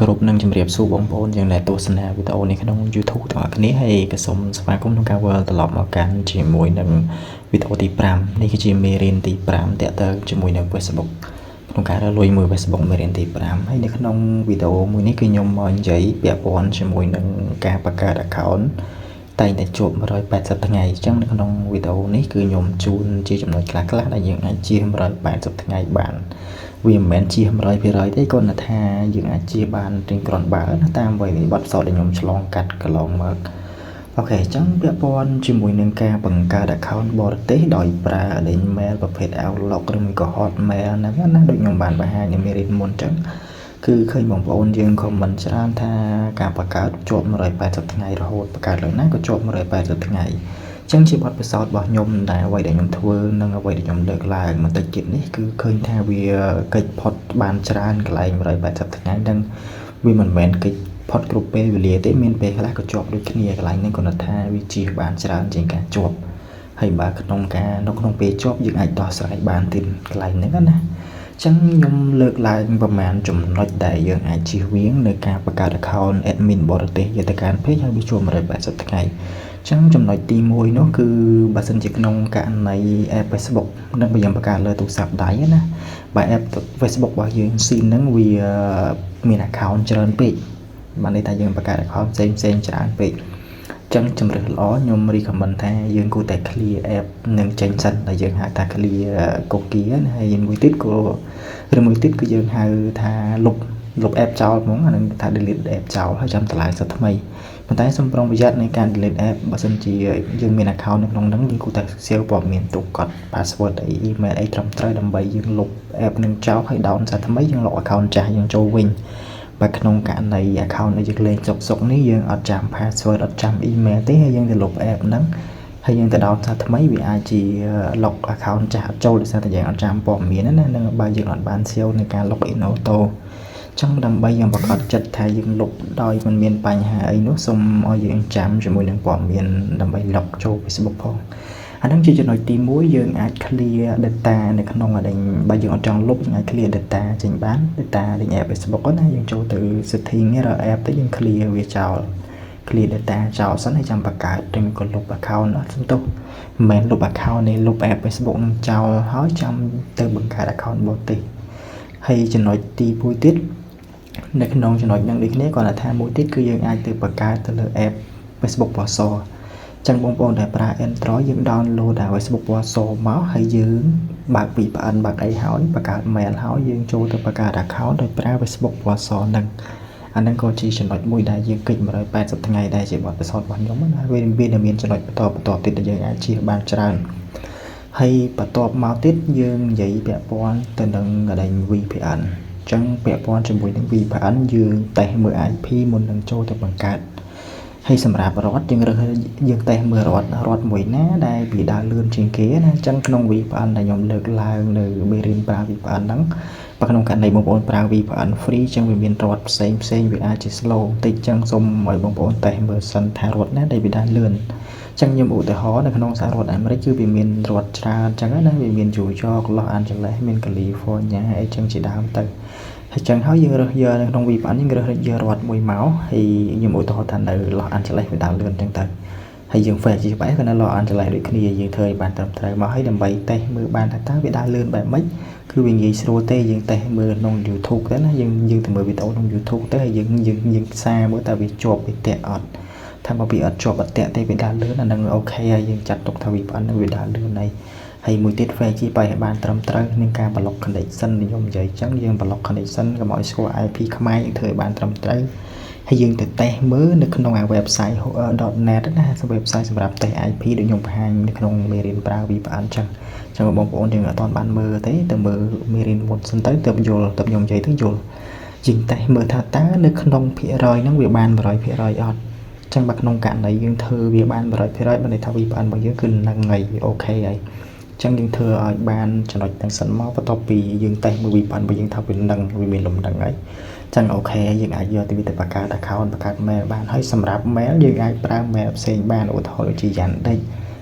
គ្រប់នឹងជម្រាបសួរបងប្អូនយើងដែលទស្សនាវីដេអូនេះក្នុង YouTube ទាំងអស់គ្នាហើយក៏សូមស្វាគមន៍ក្នុងការវិលត្រឡប់មកកាន់ជាមួយនឹងវីដេអូទី5នេះគឺជាមេរៀនទី5តាក់ទងជាមួយនឹង Facebook ក្នុងការលុយមួយ Facebook មេរៀនទី5ហើយនៅក្នុងវីដេអូមួយនេះគឺខ្ញុំមកនិយាយពាក់ព័ន្ធជាមួយនឹងការបង្កើត account តែងតែជួប180ថ្ងៃអញ្ចឹងនៅក្នុងវីដេអូនេះគឺខ្ញុំជូនជាចំណុចខ្លះៗដែលយើងអាចជៀស180ថ្ងៃបានវាមិនមែនជៀស 100% ទេគ្រាន់តែថាយើងអាចជៀសបានរៀងគ្រាន់បើណាតាមអ្វីដែលបទពិសោធន៍ដែលខ្ញុំឆ្លងកាត់កន្លងមកអូខេអញ្ចឹងពាក់ព័ន្ធជាមួយនឹងការបង្កើត account បរទេសដោយប្រើ email ប្រភេទ Outlook ឬមួយក៏ Hotmail ហ្នឹងណាដូចខ្ញុំបានបង្ហាញនៅមេរៀនមុនអញ្ចឹងគឺឃើញបងប្អូនយើង comment ច្រើនថាការបង្កើតជាប់180ថ្ងៃរហូតបង្កើតឡើងណាក៏ជាប់180ថ្ងៃចឹងជាបទពិសោធន៍របស់ខ្ញុំដែលអ្វីដែលខ្ញុំធ្វើនិងអ្វីដែលខ្ញុំលើកឡើងបន្តិចទៀតនេះគឺឃើញថាវាកិច្ចផុតបានច្រើនកន្លែង180ថ្ងៃនិងវាមិនមែនកិច្ចផុតគ្រប់ពេលវេលាទេមានពេលខ្លះក៏ជាប់ដូចគ្នាកន្លែងនេះគាត់ថាវាជៀសបានច្រើនជាងការជាប់ហើយបើក្នុងពេលជាប់យើងអាចដោះស្រាយបានទៀតកន្លែងហ្នឹងណាចឹងខ្ញុំលើកឡើងប្រហែលចំណុចដែលយើងអាចជៀសវាងនៅការបង្កើត account admin បរទេសយកទៅកាន់ page ហើយវាជាប់180ថ្ងៃចឹងចំណុចទី1នោះគឺបើសិនជាក្នុងករណី app Facebook នឹងបើយើងបង្កើតលើទូរស័ព្ទដៃណាបើ app Facebook របស់យើងស៊ីនហ្នឹងវាមាន account ច្រើនពេកបានន័យថាយើងបង្កើត account ផ្សេងច្រើនពេកចឹងជំរឿនល្អខ្ញុំ recommend ថាយើងគួរតែ clear app នឹងចេញសិនដែលយើងហៅថា clear cookie ណាហើយមួយទៀតគឺយើងហៅថាលុប app ចោលហ្មងអានឹងថា delete app ចោលហើយចាំតម្លើងសិតថ្មីប៉ុន្តែសូមប្រុងប្រយ័ត្នในការ delete app បើសិនជាយើងមាន account នៅក្នុងហ្នឹងយើងគួរតែ save ព័ត៌មានទុកកត់ password email អីត្រឹមត្រូវដើម្បីយើងលុប app នឹងចោលហើយ down សិតថ្មីយើងលុប account ចាស់យើងចូលវិញបើក្នុងករណី account ដែលយើងលេងសុកនេះយើងអត់ចាំ password អត់ចាំ email ទេហើយយើងទៅលុប app ហ្នឹងហើយយើងទៅ down សាថ្មីវាអាចជា lock account ចាស់អត់ចូលដោយសារតែយើងអត់ចាំព័ត៌មានណានឹងបើយើងអត់បាន save ในការ log in auto ចឹងដើម្បីយើងប្រកាសចិត្តថាយើងលុបដោយមិនមានបញ្ហាអីនោះសូមឲ្យយើងចាំជាមួយនឹងព័ត៌មានដើម្បី log ចូល Facebook ផងអាហ្នឹងជាចំណុចទី1យើងអាច clear data នៅក្នុងបើយើងអត់ចង់លុបយើងអាច clear data ចេញបាន data នៃ app Facebook ណាយើងចូលទៅ setting នេះ app ទៅយើង clear វាចោល clear data ចោលសិនហើយចាំបង្កើតឬក៏លុប account អត់សំទោសមិនមែនលុប account នេះលុប app Facebook នឹងចោលហើយចាំទៅបង្កើត account បរទេសហើយចំណុចទី1ទៀតនៅក្នុងចំណុចហ្នឹងដូចគ្នាគាត់ថាមួយទៀតគឺយើងអាចទៅបង្កើតទៅលើ app Facebook ពណ៌សចឹងបងប្អូនដែលប្រើ Android យើង download ដល់ Facebook ពណ៌សមកហើយយើងបើក VPN បើកអីហើយបង្កើត mail ហើយយើងចូលទៅបង្កើត account ដោយប្រើ Facebook ពណ៌សហ្នឹងអាហ្នឹងក៏ជាចំណុចមួយដែលយើងគិត180ថ្ងៃដែរជាបទពិសោធន៍របស់ខ្ញុំណាវាមានចំណុចបន្តទៀតដែលយើងអាចជៀសបានច្រើនហើយបន្ទាប់មកទៀតយើងនិយាយពាក់ព័ន្ធទៅនឹងVPN ចឹងពាក់ព័ន្ធជាមួយនឹង VPN យើងតេស្តមើល IP មុននឹងចូលទៅបង្កើតហើយសម្រាប់រដ្ឋយើងតេស្តមើលរដ្ឋមួយណាដែលវាដើរលឿនជាងគេណាចឹងក្នុង VPN ដែលខ្ញុំលើកឡើងនៅមេរៀនប្រើ VPN ហ្នឹងបើក្នុងករណីបងប្អូនប្រើ VPN free ចឹងវាមានរដ្ឋផ្សេងវាអាចជា slow បន្តិចចឹងសូមឲ្យបងប្អូនតេស្តមើលសិនថារដ្ឋណាដែលវាដើរលឿនចឹងខ្ញុំឧទាហរណ៍នៅក្នុងសហរដ្ឋអាមេរិកគឺវាមានរដ្ឋច្រើនចឹងណាវាមាន New York Los Angeles មាន California អីចឹងជាដើមទៅហើយចឹងហើយយើងរើសយកនៅក្នុង VPN យើងរើសយករដ្ឋមួយមកហើយខ្ញុំឧទាហរណ៍ថានៅ Los Angeles វាដើរលឿនចឹងទៅហើយយើង fact ជាបែបក៏នៅ Los Angeles ដូចគ្នាយើងធ្វើឲ្យបានត្រឹមត្រូវមកហើយដើម្បីតេស្តមើលបានថាតើវាដើរលឿនបែបម៉េចគឺវាងាយស្រួលទេយើងតេស្តមើលក្នុង YouTube ទៅណាយើងទៅមើលវីដេអូក្នុង YouTube ទៅហើយយើងសារមើលតើវាជាប់វាតាក់អត់ថាបើវាអត់ជាប់អត់តាក់ទេវាដើរលឿនអានឹងអូខេហើយយើងចាត់ទុកថា VPN នឹងវាដើរលឿនហើយមួយទៀត fact ជាបែបឲ្យបានត្រឹមត្រូវនឹងការ block connection ខ្ញុំនិយាយចឹងយើង block connection កុំឲ្យស្គាល់ IP ខ្មែរយើងធ្វើឲ្យបានត្រឹមត្រូវហើយយើងទៅតេស្តមើលនៅក្នុង website .net ណា website សម្រាប់តេស្ត IP ដូចខ្ញុំបង្ហាញនៅក្នុងមេរៀនប្រើ VPN ចឹងបងប្អូនយើងអត់ទាន់បានមើលទេទៅមើលមេរៀនមុនសិនទៅយល់ទៅខ្ញុំនិយាយទៅយល់ជាងតេស្តមើលថាតើនៅក្នុងភាគរយហ្នឹងវាបាន 100% អត់ចឹងបើក្នុងករណីយើងធ្វើវាបាន 100% បានន័យថា VPN របស់យើងគឺនឹងហើយអូខេហើយចឹងយើងធ្វើឲ្យបានចំណុចទាំងសិនមកបន្ទាប់ពីយើងតេស្តមើល VPN របស់យើងថាវានឹងវាមានលំនឹងហើយចឹងអូខេយើងអាចយកទៅបង្កើត account បង្កើត mail បានហើយសម្រាប់ mail យើងអាចប្រើ mail ផ្សេងបានឧទាហរណ៍ដូចជា Yandex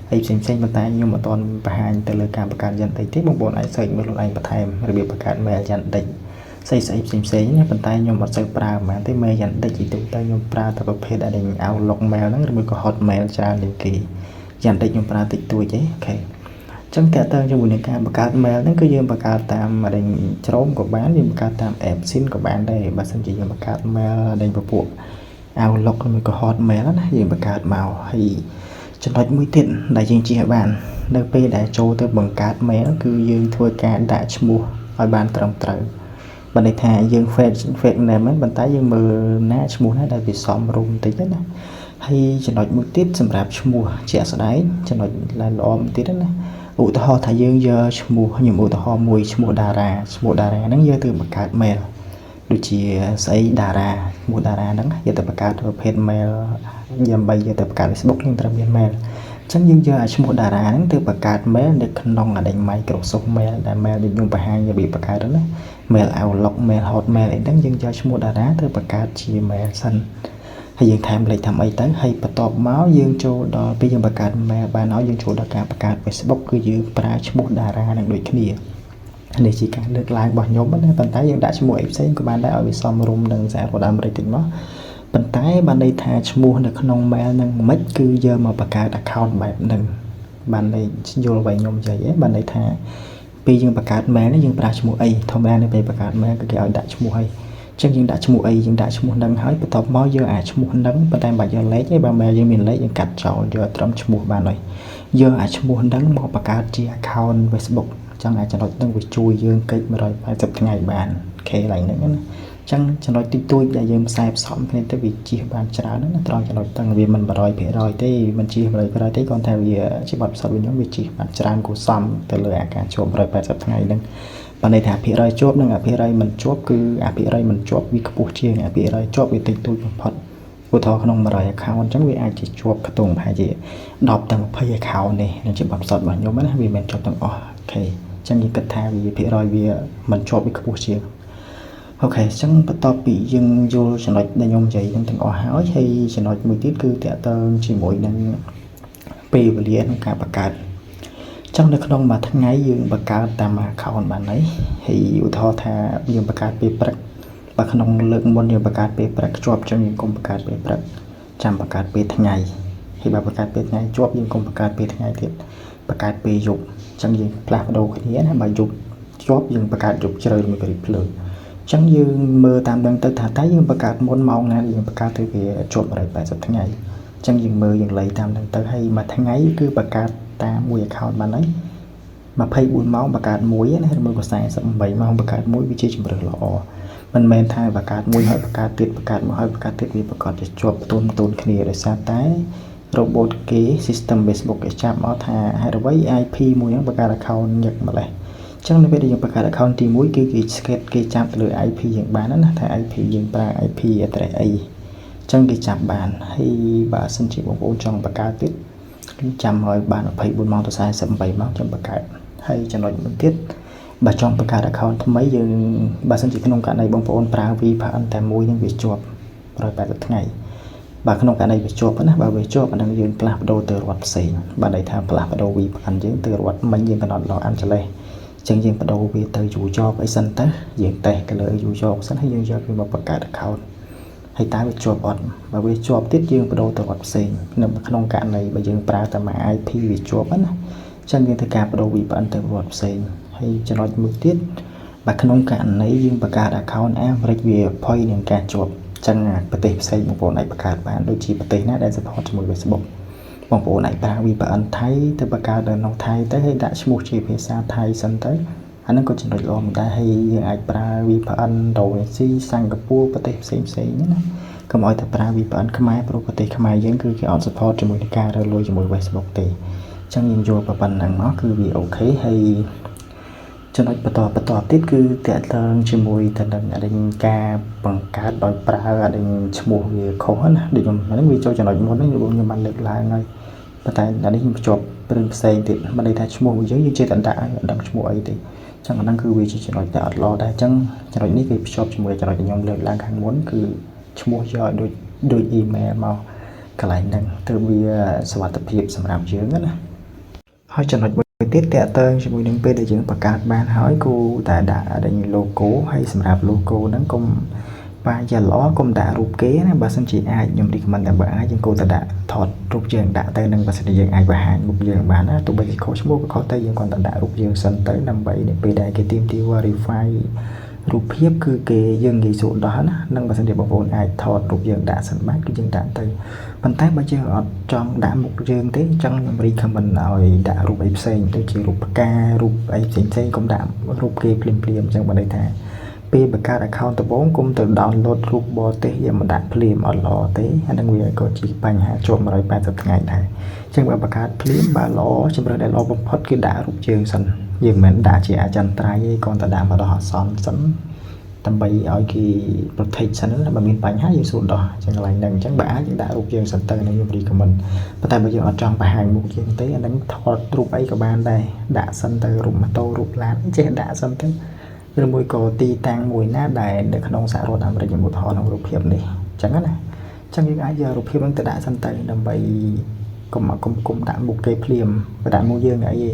ហើយផ្សេងប៉ុន្តែខ្ញុំអត់ទាន់បង្ហាញទៅលើការបង្កើត Yandex ទេបងប្អូនអាច search មើលខ្លួនឯងបន្ថែមរបៀបបង្កើត mail Yandex ផ្សេងណាប៉ុន្តែខ្ញុំអត់សូវប្រើហ្មងទេមេយ៉ាងតិចទីទៅខ្ញុំប្រើតែប្រភេទដែល Outlook mail ហ្នឹងឬមួយក៏ Hotmail ច្រើនជាងគេយ៉ាងតិចខ្ញុំប្រើតិចតួចទេអូខេចឹងតើតើជាមួយនឹងការបង្កើត mail ហ្នឹងគឺយើងបង្កើតតាមChrome ក៏បានយើងបង្កើតតាម app Sin ក៏បានដែរបើសិនជាយើងបង្កើត mail ដែលពពួក Outlook ឬមួយក៏ Hotmail ណាយើងបង្កើតមកហើយចំណុចមួយទៀតដែលយើងជិះឲ្យបាននៅពេលដែលចូលទៅបង្កើត mail គឺយើងធ្វើការដាក់ឈ្មោះឲ្យបានត្រឹមត្រូវបើន័យថាយើង fake name ហ្នឹងប៉ុន្តែយើងមើលណាឈ្មោះណាដែលវាសមរម្យបន្តិចណាហើយចំណុចមួយទៀតសម្រាប់ឈ្មោះជាក់ស្ដែងចំណុចល្អបន្តិចណាឧទាហរណ៍ថាយើងយកឈ្មោះខ្ញុំឧទាហរណ៍មួយឈ្មោះតារាហ្នឹងយកទៅបង្កើត mail ដូចជាស្អីតារាឈ្មោះតារាហ្នឹងយកទៅបង្កើតប្រភេទ mail ដើម្បីយកទៅបង្កើត Facebook យើងត្រូវមាន mail ចឹងយើងយកឈ្មោះតារាហ្នឹងទៅបង្កើត mail នៅក្នុងMicrosoft Mail ដែល mail ដែលខ្ញុំបង្ហាញរបៀបបង្កើតហ្នឹងណា mail Outlook mail Hotmail អីហ្នឹងយើងយកឈ្មោះតារាទៅបង្កើតជា mail សិនហើយយើងថែមលេខតាមអីទៅហើយបន្ទាប់មកយើងចូលដល់ពេលយើងបង្កើត mail បានហើយយើងចូលដល់ការបង្កើត Facebook គឺយើងប្រើឈ្មោះតារានឹងដូចគ្នានេះជាការលើកឡើងរបស់ខ្ញុំណាប៉ុន្តែយើងដាក់ឈ្មោះអីផ្សេងក៏បានដែរឲ្យវាសមរម្យនឹងសហរដ្ឋអាមេរិកតិចមកប៉ុន្តែបានន័យថាឈ្មោះនៅក្នុង mail ហ្នឹងមិនគឺយកមកបង្កើត account បែបហ្នឹងបានន័យយល់អ្វីខ្ញុំនិយាយហ្នឹងបានន័យថាពេលយើងបង្កើត mail នេះយើងប្រើឈ្មោះអីធម្មតានៅពេលបង្កើត mail គឺគេឲ្យដាក់ឈ្មោះហើយចឹងយើងដាក់ឈ្មោះអីយើងដាក់ឈ្មោះហ្នឹងហើយបន្ទាប់មកយកអាឈ្មោះហ្នឹងប៉ុន្តែមិនបាច់យកលេខទេបើ mail យើងមានលេខយើងកាត់ចោលយកត្រឹមឈ្មោះបានហើយយកអាឈ្មោះហ្នឹងមកបង្កើតជា account Facebook ចឹងអាចចំណុចហ្នឹងវាជួយយើងកិច្ច180ថ្ងៃបានខេឡើងហ្នឹងណាចឹងចំណុចតិចតួចដែលយើងផ្សាយផ្សំគ្នាទៅវាជិះបានច្រើនណាត្រង់ចំណុចហ្នឹងវាមិន 100% ទេមិនជិះ 100% ទេគ្រាន់តែវាជាបទពិសោធន៍របស់ខ្ញុំវាជិះបានច្រើនគួរសមទៅលើអាការជាប់180ថ្ងៃហ្នឹងបើន័យថាភាគរយជាប់និងអភិរយមិនជាប់គឺអភិរយមិនជាប់វាខ្ពស់ជាងអភិរយជាប់វាតិចតួចបំផុតឧទាហរណ៍ក្នុង100 account អញ្ចឹងវាអាចជាជាប់ខ្ទង់ប្រហែលជា10ទៅ20 account នេះនឹងជាបទពិសោធន៍របស់ខ្ញុំណាវាមិនជាប់ទាំងអស់អូខេចឹងយើងគិតថាវាភាគរយវាមិនជាប់វាខ្ពស់ជាងអូខេចឹងបន្ទាប់ពីយើងយល់ចំណុចដែលខ្ញុំនិយាយទាំងអស់ហើយចំណុចមួយទៀតគឺតើតើជាមួយនឹងពេលវេលាក្នុងការបង្កើតចឹងនៅក្នុងមួយថ្ងៃយើងបង្កើតតាម account បានហើយឧទាហរណ៍ថាយើងបង្កើតពេលព្រឹកបើក្នុងលើកមុនយើងបង្កើតពេលព្រឹកជាប់ចឹងយើងកុំបង្កើតពេលព្រឹកចាំបង្កើតពេលថ្ងៃហើយបើបង្កើតពេលថ្ងៃជាប់យើងកុំបង្កើតពេលថ្ងៃទៀតបង្កើតពេលយប់ចឹងយើងផ្លាស់ប្ដូរគ្នាណាបើយប់ជាប់យើងបង្កើតយប់ជ្រៅមួយគ្រីភ្លើងចឹងយើងមើលតាមដឹងទៅថាតើយើងបង្កើតមុនម៉ោងណាយើងបង្កើតទៅវាជាប់180ថ្ងៃចឹងយើងមើលយើងលៃតាមដឹងទៅហើយមួយថ្ងៃគឺបង្កើតតាមមួយ account បានហើយ24ម៉ោងបង្កើតមួយណាឬមួយក៏48ម៉ោងបង្កើតមួយវាជាជម្រើសល្អមិនមែនថាបង្កើតមួយហើយបង្កើតទៀតបង្កើតមួយហើយបង្កើតទៀតវាប្រកាសជាជាប់ទូនគ្នាដោយសារតែ robot គេ system Facebook គេចាប់មកថាហេតុអ្វី IP មួយហ្នឹងបង្កើត account ញឹកម្លេះចឹងនៅពេលដែលយើងបង្កើត account ទី1គឺគេ scan គេចាប់ទៅលើ IP យើងបានណាថា IP យើងប្រើ IP address អីចឹងគេចាប់បានហើយបើសិនជាបងប្អូនចង់បង្កើតទៀតគឺចាំឲ្យបាន24ម៉ោងទៅ48ម៉ោងចាំបង្កើតហើយចំណុចមួយទៀតបើចង់បង្កើត account ថ្មីយើងបើសិនជាក្នុងករណីបងប្អូនប្រើ VPN តែមួយនឹងវាជាប់180ថ្ងៃបើក្នុងករណីវាជាប់ណាបើវាជាប់អានឹងយើងផ្លាស់ប្ដូរទៅរដ្ឋផ្សេងបើន័យថាផ្លាស់ប្ដូរ VPN យើងទៅរដ្ឋមិញយើងកំណត់ Los Angeles ចឹងយើងបដូរវាទៅ New York អីសិនទៅយើងតេស្តទៅលើ New York សិនហើយយើងយកវាមកបង្កើត account ហើយតើវាជាប់អត់បើវាជាប់ទៀតយើងបដូរទៅរដ្ឋផ្សេងនៅក្នុងករណីបើយើងប្រើតែមួយ IP វាជាប់ណាចឹងយើងធ្វើការបដូរ VPN ទៅរដ្ឋផ្សេងហើយចំណុចមួយទៀតបើក្នុងករណីយើងបង្កើត account អាមេរិកវាភ័យនឹងការជាប់ចឹងប្រទេសផ្សេងបងប្អូនអាចបង្កើតបានដូចជាប្រទេសណាដែល support ជាមួយ Facebook បងប្អូនអាចប្រើ VPN ថៃទៅបង្កើតនៅក្នុងថៃទៅហើយដាក់ឈ្មោះជាភាសាថៃសិនទៅអាហ្នឹងក៏ចំណុចល្អមិនដែរហើយយើងអាចប្រើ VPN ឥណ្ឌូនេស៊ីសិង្ហបុរីប្រទេសផ្សេងណាកុំឲ្យតែប្រើ VPN ខ្មែរព្រោះប្រទេសខ្មែរយើងគឺគេអត់ support ជាមួយនឹងការរើលុយជាមួយ Facebook ទេចឹងយើងយល់ប៉ុណ្ណឹងមកគឺវាអូខេហើយចំណុចបន្តទៀតគឺតើតើជាមួយទៅនឹងការបង្កើតដោយប្រើឈ្មោះវាខុសណាដូចខ្ញុំហ្នឹងវាចូលចំណុចមុនហ្នឹងខ្ញុំបានលើកឡើងហើយប៉ុន្តែនេះខ្ញុំបញ្ចប់រឿងផ្សេងទៀតមិនន័យថាឈ្មោះរបស់យើងចេះតែដាក់ឲ្យអត់ដឹងឈ្មោះអីទេចឹងអាហ្នឹងគឺវាជាចំណុចដែលអត់ល្អដែរចឹងចំណុចនេះគឺភ្ជាប់ជាមួយចំណុចដែលខ្ញុំលើកឡើងខាងមុនគឺឈ្មោះយកដូច email មកកន្លែងហ្នឹងទើបវាសុវត្ថិភាពសម្រាប់យើងណាហើយចំណុចមួយ ទៀតតាក់ទងជាមួយនឹងពេលដែលយើងបង្កើតបានហើយគូតែដាក់ឲ្យ logo ហើយសម្រាប់ logo ហ្នឹងកុំបាទយ៉ាងល្អកុំដាក់រូបគេណាបើសិនជាអាចខ្ញុំ recommend តែបើអាចយើងគួរតែដាក់ថតរូបយើងដាក់ទៅនឹងបើសិនជាយើងអាចបង្ហាញមុខយើងបានណាទោះបីជាខុសឈ្មោះក៏ខុសទៅយើងគ្រាន់តែដាក់រូបយើងសិនទៅដើម្បីពេលដែលគេទាមទារ verify រូបភាពគឺគេយើងនិយាយសួរដោះណានឹងបើសិនជាបងប្អូនអាចថតរូបយើងដាក់សិនបានគឺយើងដាក់ទៅប៉ុន្តែបើយើងអត់ចង់ដាក់មុខយើងទេអញ្ចឹងខ្ញុំ recommend ឲ្យដាក់រូបអីផ្សេងដូចជារូបផ្ការូបអីផ្សេងៗកុំដាក់រូបគេភ្លាមអញ្ចឹងបើន័យថាពេលបង្កើត account ដំបូងគុំទៅ download រូបបរទេសយកមកដាក់ភ្លាមអត់ល្អទេអានឹងវាក៏ជាបញ្ហាជាប់180ថ្ងៃដែរអញ្ចឹងបើបង្កើតភ្លាមបើល្អជម្រើសដែលល្អបំផុតគឺដាក់រូបយើងសិនយើងមិនដាក់ជាអចិន្ត្រៃយ៍ទេគ្រាន់តែដាក់មកដោះអក្សរសិនដើម្បីឲ្យគេ protect សិនបើមានបញ្ហាយើងសួរដោះអញ្ចឹងកន្លែងហ្នឹងអញ្ចឹងបើអាចយើងដាក់រូបយើងសិនទៅខ្ញុំ recommend ប៉ុន្តែបើយើងអត់ចង់បង្ហាញមុខយើងទេអាហ្នឹងថតរូបអីក៏បានដែរដាក់សិនទៅរូបម៉ូតូរូបឡានចេះដាក់សិនទៅឬមួយក៏ទីតាំងមួយណាដែលនៅក្នុងសហរដ្ឋអាមេរិកខ្ញុំឧទាហរណ៍ក្នុងរូបភាពនេះអញ្ចឹងណាអញ្ចឹងយើងអាចយករូបភាពហ្នឹងទៅដាក់សិនទៅដើម្បីកុំដាក់មុខគេភ្លាមបើដាក់មុខយើងអីទេ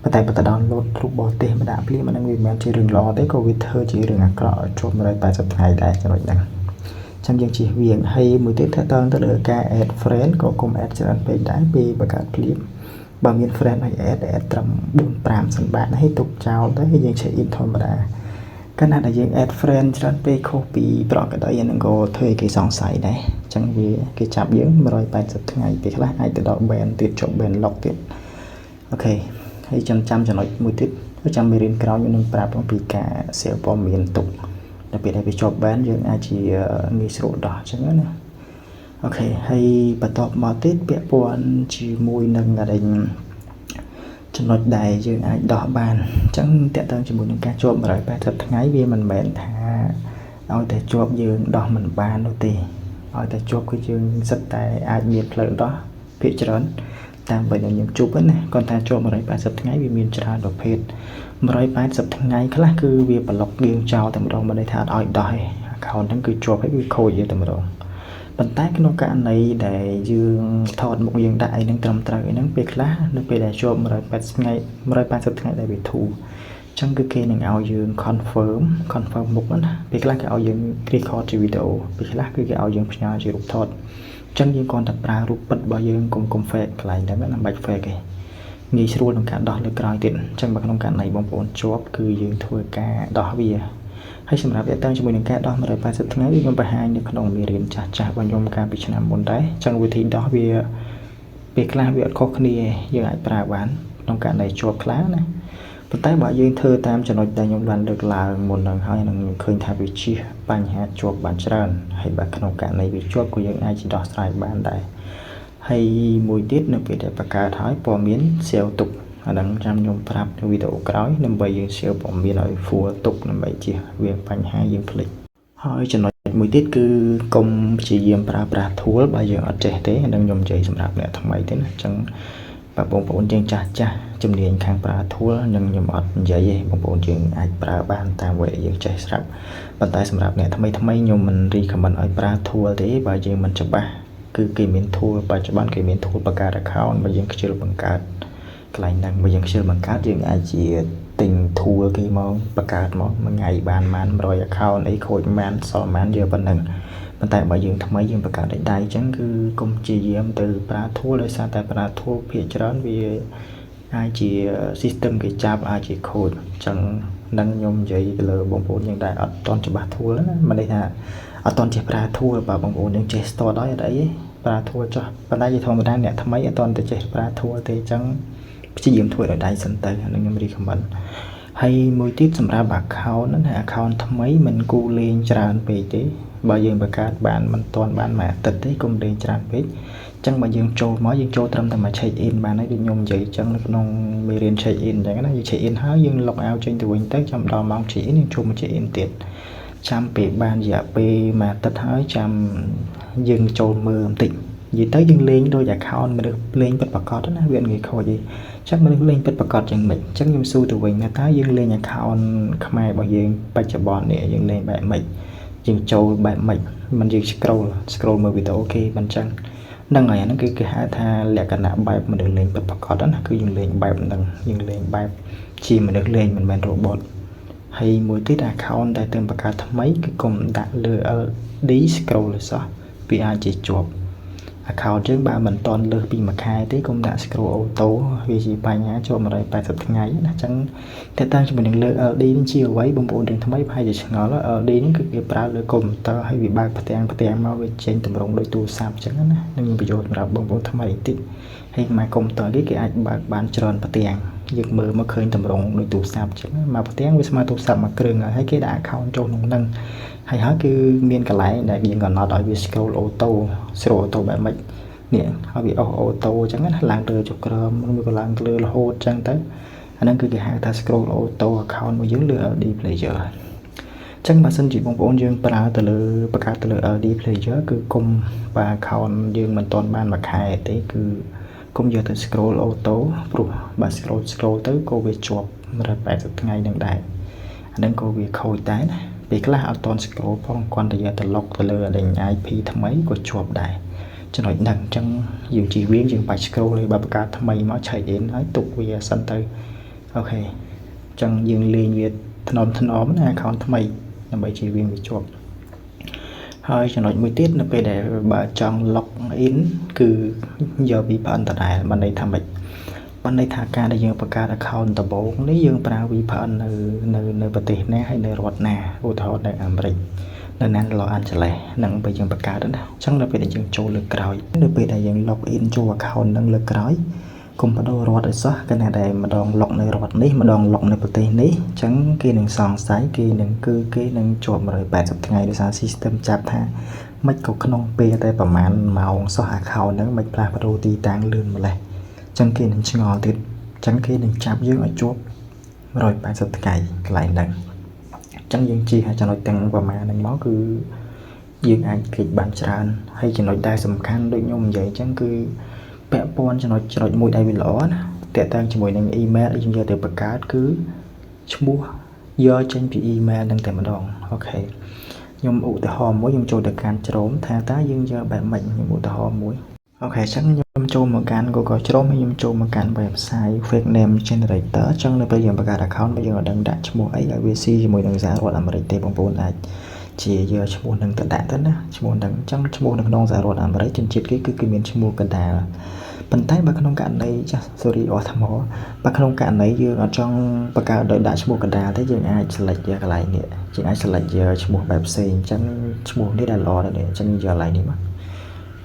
ប៉ុន្តែបើទៅ download រូបបរទេសមកដាក់ភ្លាមអាហ្នឹងវាមិនមែនជារឿងល្អទេក៏វាធ្វើជារឿងអាក្រក់ជាប់180ថ្ងៃដែរចំណុចហ្នឹងអញ្ចឹងយើងជៀសវាងហើយមួយទៀតថាតើទៅលើការ add friend ក៏កុំ add ច្រើនពេកដែរពេលបង្កើតភ្លាមបើមាន friend ឲ្យ add ត្រឹម 4-5 សិនបាទហើយទុកចោលទៅហើយយើង check in ធម្មតាកាលណាដែលយើង add friend ច្រើនពេកខុសពីប្រកបអាហ្នឹងក៏ធ្វើឲ្យគេសង្ស័យដែរអញ្ចឹងវាគេចាប់យើង180ថ្ងៃពេលខ្លះអាចទៅដល់ ban ទៀតជាប់ ban lock ទៀតអូខេហើយចាំចំណុចមួយទៀតចាំមេរៀនក្រោយខ្ញុំនឹងប្រាប់អំពីការ share ព័ត៌មានទុកដល់ពេលដែលវាជាប់ ban យើងអាចជាងាយស្រួលដោះអញ្ចឹងណាអូខេហើយបន្តមកទៀតពាក់ព័ន្ធជាមួយនឹងចំណុចដែលយើងអាចដោះបានអញ្ចឹងតើតើជាមួយនឹងការជាប់180ថ្ងៃវាមិនមែនថាឲ្យតែជាប់យើងដោះមិនបាននោះទេឲ្យតែជាប់គឺយើងសិតតែអាចមានផ្លូវដោះភាគច្រើនតាមបើខ្ញុំជួបណាគាត់ថាជាប់180ថ្ងៃវាមានច្រើនប្រភេទ180ថ្ងៃខ្លះគឺវាប្លុកយើងចោលតែម្ដងមិនន័យថាអត់ឲ្យដោះទេ account ហ្នឹងគឺជាប់ហើយវាខូចយើងតែម្ដងប៉ុន្តែក្នុងករណីដែលយើងថតមុខយើងដាក់អីហ្នឹងត្រឹមត្រូវអីហ្នឹងពេលខ្លះនៅពេលដែលជាប់180ថ្ងៃដែលវាធូរអញ្ចឹងគឺគេនឹងឲ្យយើង confirm មុខណាពេលខ្លះគេឲ្យយើង record ជាវីដេអូពេលខ្លះគឺគេឲ្យយើងផ្ញើជារូបថតអញ្ចឹងយើងគ្រាន់តែប្រើរូបពិតរបស់យើងកុំ fake កន្លែងហ្នឹងណាមិនបាច់ fake ទេងាយស្រួលក្នុងការដោះលើក្រោយទៀតអញ្ចឹងបើក្នុងករណីបងប្អូនជាប់គឺយើងធ្វើការដោះវាហើយសម្រាប់តើតើជាមួយនឹងការដោះ180ថ្ងៃខ្ញុំបង្ហាញនៅក្នុងមេរៀនចាស់របស់ខ្ញុំកាលពីឆ្នាំមុនដែរអញ្ចឹងវិធីដោះវាពេលខ្លះវាអត់ខុសគ្នាយើងអាចប្រើបានក្នុងករណីជាប់ខ្លះណាប៉ុន្តែបើយើងធ្វើតាមចំណុចដែលខ្ញុំបានលើកឡើងមុនហ្នឹងហើយនឹងឃើញថាវាជិះបញ្ហាជាប់បានច្រើនហើយបើក្នុងករណីវាជាប់ក៏យើងអាចដោះស្រាយបានដែរហើយមួយទៀតនៅពេលដែលបង្កើតហើយព័ត៌មាន save ទុកអាហ្នឹងចាំខ្ញុំប្រាប់នៅវីដេអូក្រោយដើម្បីយើង share ព័ត៌មានឲ្យ full ទុកដើម្បីជៀសវាងបញ្ហាយើងភ្លេចហើយចំណុចមួយទៀតគឺកុំព្យាយាមប្រើប្រាស់ tool បើយើងអត់ចេះទេអាហ្នឹងខ្ញុំនិយាយសម្រាប់អ្នកថ្មីទេណាអញ្ចឹងបើបងប្អូនយើងចាស់ជំនាញខាងប្រើ tool នឹងខ្ញុំអត់និយាយទេបងប្អូនយើងអាចប្រើបានតាមវេយើងចេះស្រាប់ប៉ុន្តែសម្រាប់អ្នកថ្មីខ្ញុំមិន recommend ឲ្យប្រើ tool ទេបើយើងមិនច្បាស់គឺគេមាន tool បច្ចុប្បន្នគេមាន tool បង្កើត account បើយើងខ្ជិលបង្កើតកន្លែងហ្នឹងបើយើងខ្ជិលបង្កើតយើងអាចជាទិញ tool គេមកបង្កើតមកមួយថ្ងៃបាន100 account អីខូចបានសល់បានយកប៉ុណ្ណឹងប៉ុន្តែបើយើងថ្មីយើងបង្កើតដោយដៃអញ្ចឹងគឺកុំព្យាយាមទៅប្រើ tool ដោយសារតែប្រើ tool ភាគច្រើនវាអាចជា system គេចាប់អាចជាខូចអញ្ចឹងនឹងខ្ញុំនិយាយទៅលើបងប្អូនយើងដែលអត់ទាន់ច្បាស់ tool ណាមិនន័យថាអត់ទាន់ចេះប្រើ tool បើបងប្អូនយើងចេះ start ដល់អត់អីទេប្រើ tool ចុះប៉ុន្តែជាធម្មតាអ្នកថ្មីអត់ទាន់ទៅចេះប្រើ tool ទេអញ្ចឹងព្យាយាមធ្វើដោយដៃសិនទៅអានឹងខ្ញុំ recommend ហើយមួយទៀតសម្រាប់ account ហ្នឹង account ថ្មីមិនគូលេងច្រើនពេកទេបើយើងបង្កើតបានមិនទាន់បានមួយអាទិត្យទេកុំលេងច្រើនពេកអញ្ចឹងបើយើងចូលមកយើងចូលត្រឹមតែមក check in បានហើយដូចខ្ញុំនិយាយអញ្ចឹងនៅក្នុងមេរៀន check in អញ្ចឹងណាយើង check in ហើយយើង log out ចេញទៅវិញទៅចាំដល់ម៉ោង check in យើងចូលមក check in ទៀតចាំពេលបានរយៈពេលមួយអាទិត្យហើយចាំយើងចូលមើលបន្តិចនិយាយទៅយើងលេងដោយ account មនុស្សលេងពិតប្រាកដណាវាងាយខូចទេចឹងមនុស្សលេងពិតប្រាកដចឹងមិនអញ្ចឹងខ្ញុំសួរទៅវិញថាតើយើងលេង account ខ្មែររបស់យើងបច្ចុប្បន្ននេះយើងលេងបែបម៉េចយើងចូលបែបម៉េចមិនយើង scroll មើលវីដេអូគេមិនចឹង nâng này nó cái hai tha lẹ cả nạ bài mà được lên bật có đó là cứ dừng lên bài nâng dừng lên bài chỉ mà được lên mình robot hay mỗi tiết account tại tên bạc cả mấy cái cùng đã lừa đi scroll là sao vì ai chỉ chụp account trước ba mình toàn lừa bị mà khai tí cũng đã scroll auto vì gì bài nhá cho mà đây bài thật ngày là chẳng thế ta cho mình lừa đi đến chiều quấy bông bộ đường mấy hay gì ngó là đi đến cái pra lừa cùng tao hay bị bài phát tiền mau về trên tầm rộng đôi tu sạp chẳng á nên bây giờ là bông bộ mấy tí hay mà cùng tới cái ảnh bán tròn phát tiền giật mơ mà khơi tầm rộng đôi tu sạp chứ mà phát tiền với smart tu sạp mà kêu hay cái đã account cho nông nâng hay hết cứ miên cả lại đại diện còn nó đòi vì scroll auto bạn mệnh nè họ bị auto chẳng hạn làm từ chục gram nó có làm từ là hốt chẳng tới anh đang cứ cái hai ta scroll auto account mà dưới lừa đi player chẳng mà xin chỉ bông bông dương para từ lừa bạc từ lừa đi player cứ cùng và account dương mình toàn ban mà khai thế cứ cũng giờ từ scroll auto bà scroll tới cô về chụp rồi phải thực ngày đằng đại anh đang cô về khôi tái này vì cái là ở toàn scroll phong quan thời gian từ log từ lừa đỉnh IP thằng mấy của chụp đại cho nói đằng trong nhiều chỉ viên dừng bài scroll lên bà cả thằng mấy nó chạy đến nói tục về sân tới ok chẳng dừng liền việt thân ốm nè account thằng mấy là bảy chỉ viên bị chụp hơi cho nói mới tiết là về để bà trong log in cứ giờ bị bạn tại đại mà đây tham bệnh bạn đây thả ca đây dương bà cả account tập bộ lấy dương bà bị bạn nơi bờ tây này hay nơi rọt nè ô thọ nơi Americ nên anh lo anh sẽ lại nâng bây giờ bạc cả đó nào chẳng là về để dừng cho lực còi được về để dừng login cho account nâng lực còi cùng bắt đầu rót rồi sao cái này đây mà đòn lọc này rót ní mà đòn lọc này bật tay ní chẳng kia nâng sòng sái kia nâng cư kia nâng chọn rồi 80 ngày để sang system chạp tha mấy cục non pe tayประมาณ màu sao hạ khảo nâng mấy pla bắt đầu tì tang lươn mà lại chẳng kia nâng ngò thì chẳng kia nâng chạp dưới ở chốt rồi 80 ngày lại nâng chẳng những chi hay cho nói tăng và mà nâng máu cứ dương ai kịch bản tràn hay chỉ nói đa sầm khăn đôi nhung vậy chẳng cứ bẻ pon cho nói mùi đây bị lỗ tệ tăng cho mùi nâng email chúng giờ từ bạc cát cứ mua do trên bị email nâng tại mà đòn ok nhung ủ từ hòm mỗi nhung trôi được can trốn tha tá dương giờ bạn mệnh nhung ủ từ hòm mũi ok chắc nhung trôi một can có trốn hay nhung trôi một can website fake name generator chẳng là bây giờ bạc cát account bây giờ đang đặt mua ấy ở VC mùi nâng giá rồi làm rồi tệ bằng vốn này chỉ giờ mua nâng tự đại thếណាmua nâng chẳng mua nâng nông giá rồi làm rồi trên chiếc cái miền mua cần đà bàn tay bác nông cạn này sorry ở thằng mỏ bác nông cạn này giờ ở trong bác cao đợi đã mua cần đà thế giờ ai select giờ cái lại nè chỉ ai select giờ mua bài sen chẳng mua đi đà lò để chẳng giờ lại đi mà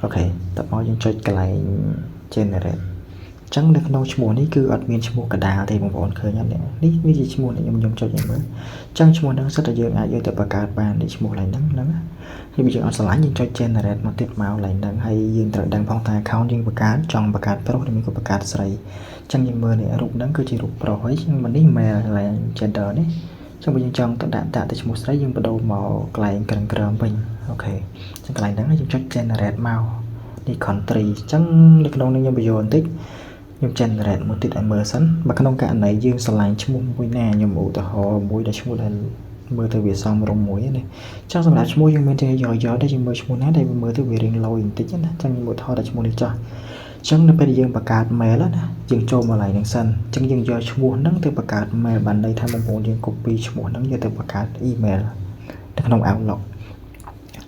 ok tập nói cho cái lại generate chẳng được nông mua này cứ admin mua cần đà thì bọn khơi nhau nè ní gì mua này nhung cho vậy mới chẳng mua đang rất là giờ ai giờ tập bác cao bàn để mua lại nắng thì bây giờ ở slide nhìn cho generate mà tiếp màu lại đang hay dương tự đang phong thai account nhưng bạc cát trong bạc cát pro thì mình có bạc cát sấy chẳng những mưa này rụng đắng cứ chỉ rụng pro ấy nhưng mà ní mè là gender đấy trong bây giờ trong tất đạn tại một sấy nhưng bắt đầu màu lại cần cầm bình ok chẳng lại đắng dùng cho generate màu đi country chẳng được đâu nên bây giờ tích nhưng generate một tiết mưa sẵn bạc nông cạn này dương slide chung mũi nè nhưng mũ từ họ mũi đã chung lên mưa từ việt xong rong mũi này chắc rằng là mua nhưng bên trên giỏi đây chỉ mưa mua nát đây mưa từ việt riêng lâu in tích nhá chẳng mưa thọ đã mua đi cho chẳng là bây giờ bạc cát mè lắm dừng trâu mà lại nâng xanh chẳng dừng giờ mua nắng từ bạc cát mè bàn đây tham mong muốn dừng copy mua nắng giờ từ bạc cát email được không ảo lọc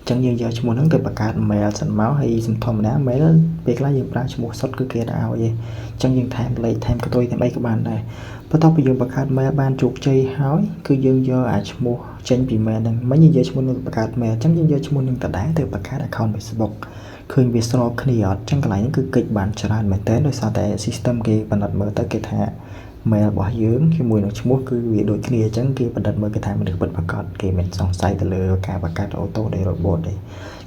chẳng dừng giờ mua nắng từ bạc cát mè sẵn máu hay sẵn thòm đá mè đó việc là dừng ra mua sốt cứ kia đã vậy chẳng dừng thêm lấy thêm cái tôi thêm đây các bạn này bắt đầu bây giờ bạc cát mè ban chuột chơi hói cứ dừng giờ ai mua trên bị mè nâng mấy như giờ mua nâng bạc cát mè chẳng dừng giờ mua nâng tờ đá từ bạc cát account Facebook khơi về sau khi ở trong cái này cứ kịch bản trở lại mình tới rồi sao tại system kia bản đặt mở tới cái thẻ mẹ bỏ dưỡng khi mùi nó mua cứ việc đổi kia chẳng kia bản đặt mở cái thẻ mình được bật bạc cát kia mình xong sai từ lừa cả bạc cát ô tô để rồi bột đấy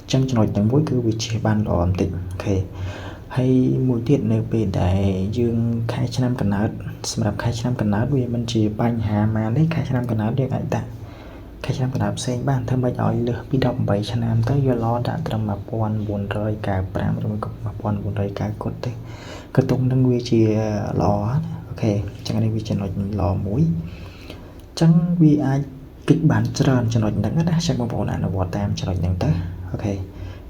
chẳng cho nói chẳng mỗi cứ vị trí ban đỏ ẩm tịnh ok hay mùi tiết này về để dương khai cho năm cần ớt xem đạp khai cho năm cần ớt vì mình chỉ bánh hà mà lấy khai cho năm cần ớt để lại ta khai cho năm cần ớt xem ban thơm bánh ỏi lửa bị động 7 cho năm tới do lo đã trầm mà buồn buồn rơi cả bram rồi cũng mà buồn rơi cả cốt thế cái tung đang quy chỉ lò ok chẳng đây vì cho nó lò mũi chẳng vì ai kịch bản trơn cho nó đắng đó chắc một bộ này là bỏ tam cho nó nhận tới ok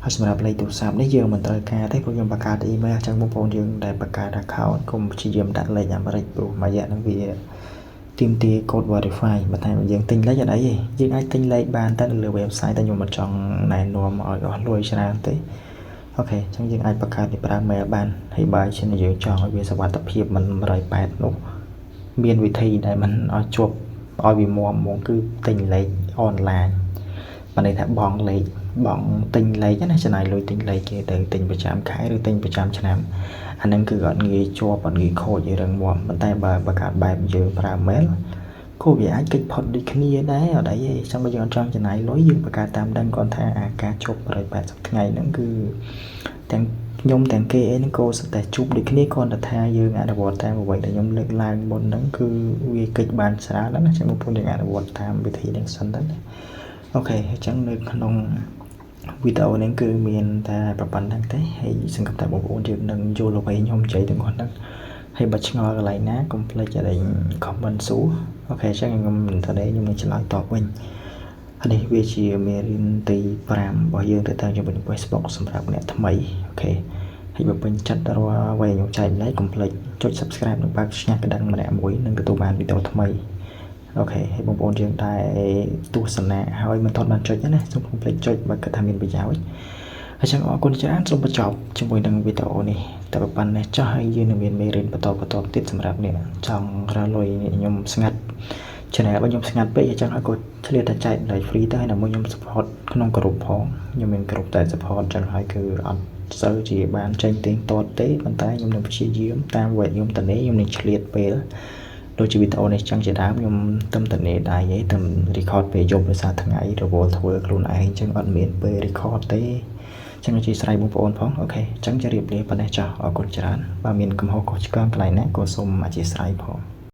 ហើយសម្រាប់លេខទូរស័ព្ទនេះយើងមិនត្រូវការទេព្រោះយើងបង្កើត email អញ្ចឹងបងប្អូនយើងដែលបង្កើត account កុំព្យាយាមដាក់លេខអាមេរិកព្រោះមួយរយៈហ្នឹងវាទាមទារ code verify បើតែយើងទិញលេខអត់អីទេយើងអាចទិញលេខបានតែនៅលើ website តែខ្ញុំមិនចង់ណែនាំឲ្យអស់លុយច្រើនទេអូខេអញ្ចឹងយើងអាចបង្កើតពីប្រើ mail បានហើយបើជាយើងចង់ឲ្យវាសុវត្ថិភាពមិន180នោះមានវិធីដែលមិនឲ្យជាប់ឲ្យវាមាំហ្មងគឺទិញលេខ online បានន័យថាបងលេខបងទិញលេខណាចំណាយលុយទិញលេខគេទៅទិញប្រចាំខែឬទិញប្រចាំឆ្នាំអាហ្នឹងគឺអត់ងាយជាប់អត់ងាយខូចរឹងមាំប៉ុន្តែបើបង្កើតបែបយើងប្រើ mail គោវាអាចគេចផុតដូចគ្នាដែរអត់អីទេចាំបើយើងអត់ចង់ចំណាយលុយយើងបង្កើតតាមដឹងគាត់ថាអាការជប់180ថ្ងៃហ្នឹងគឺទាំងខ្ញុំទាំងគេអីហ្នឹងក៏ស្ទើរតែជប់ដូចគ្នាគ្រាន់តែថាយើងអនុវត្តតាមអ្វីដែលខ្ញុំលើកឡើងមុនហ្នឹងគឺវាគេចបានច្រើនណាស់ណាចាំបងប្អូនយើងអនុវត្តតាមវិធីហ្នឹងសិនទៅអូខេអញ្ចឹងនៅក្នុងវីដេអូនេះគឺមានតែប៉ុណ្្នឹងទេហើយសង្ឃឹមថាបងប្អូនយើងនឹងយល់អ្វីខ្ញុំនិយាយទាំងអស់ហ្នឹងហើយបើឆ្ងល់កន្លែងណាកុំភ្លេចឲ្យ comment សួរអូខេអញ្ចឹងខ្ញុំនឹងឆ្លើយតបវិញនេះវាជាមេរៀនទី5របស់យើងទៅតាមជាមួយនឹង Facebook សម្រាប់អ្នកថ្មីអូខេហើយបើពេញចិត្តរាល់អ្វីខ្ញុំចែកម្លែកកុំភ្លេចចុច Subscribe និងបើកឆ្ងាញ់កណ្ដឹងម្នាក់មួយនឹងទទួលបានវីដេអូថ្មីអូខេហើយបងប្អូនយើងតែទស្សនាហើយមិនទាន់បានចុចណាសូមកុំភ្លេចចុចបើគិតថាមានប្រយោជន៍អញ្ចឹងអរគុណច្រើនសូមបញ្ចប់ជាមួយនឹងវីដេអូនេះតែប៉ុណ្ណេះចុះហើយយើងនឹងមានមេរៀនបន្តទៀតសម្រាប់អ្នកចង់រកលុយខ្ញុំស្ងាត់ channel របស់ខ្ញុំស្ងាត់ពេកអញ្ចឹងឲ្យគាត់ឆ្លៀតតែចែកលេខ free ទៅហើយដើម្បីខ្ញុំ support ក្នុងក្រុមផងខ្ញុំមានក្រុមតែ support អញ្ចឹងហើយគឺអត់សូវជាបានចេញទៀងទាត់ទេប៉ុន្តែខ្ញុំនឹងព្យាយាមតាមវេទខ្ញុំតនេះខ្ញុំនឹងឆ្លៀតពេលដូចជាវីដេអូនេះចឹងជាដើមខ្ញុំទៅតនេះដៃឯងទៅ record ពេលយប់ដោយសារថ្ងៃរវល់ធ្វើខ្លួនឯងអញ្ចឹងអត់មានពេល record ទេចឹងអធិស្ឋានបងប្អូនផងអូខេអញ្ចឹងជម្រាបលាប៉ុណ្ណេះចាស់អរគុណច្រើនបើមានកំហុសខុសឆ្គងកន្លែងណាក៏សូមអធិស្ឋានផង